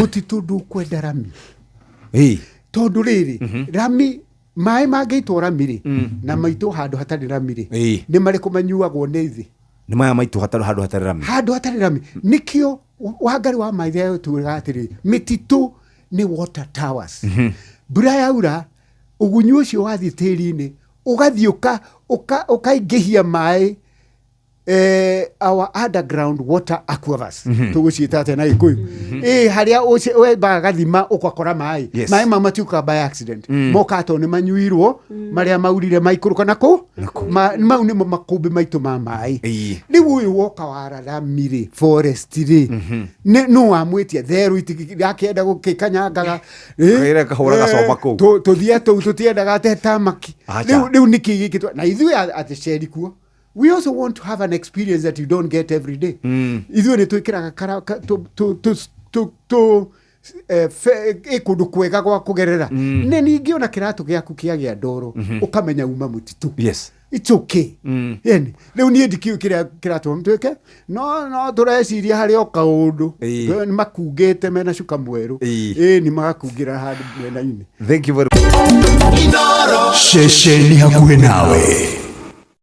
Mutitu ndukwenda rami tondu riri rami mai mangeitwo rami na maitu handu hatari rami ni mariku manyuagwo ni thi ni maya maitu handu hatari rami nikio Wangari wa Maathai tuga atiri mititu ni water towers mbura yaura ugunyu ucio wathi tiri-ini ugathiuka ukaingihia mai our underground water aquifers tuguciita ate na Gikuyu haria wembaga gathima ukakora mai mamatiuka by accident mokato ni manyuirwo maria maurire maikuruka nako mau ni makumbi maitu ma mai riu uyu woka warara mire forest ri no amwitie theru itikienda gukikanyangaga kahura gacomba ku tuthia tutiendaga teta maki riu niki gikitwa na ithui ati sheri kuo. We also want to have an experience that you don't get every day. Ithuĩ nĩ twĩkĩraga kundu kwega gwa kugerera nĩ ningĩ ona kĩratũ gĩaku kĩagĩa ndoro ũkamenya uma mũtitũ. Yes, it's okay. Yani rĩu niĩ ndikiu kĩratũ mtwĩke no tũreciria harĩ o kaũndũ nĩ makungĩte mena cuka mwerũ nĩ magakungĩra handũ mwena-inĩ. Thank you very much. Shesheni hakuhĩ nawe.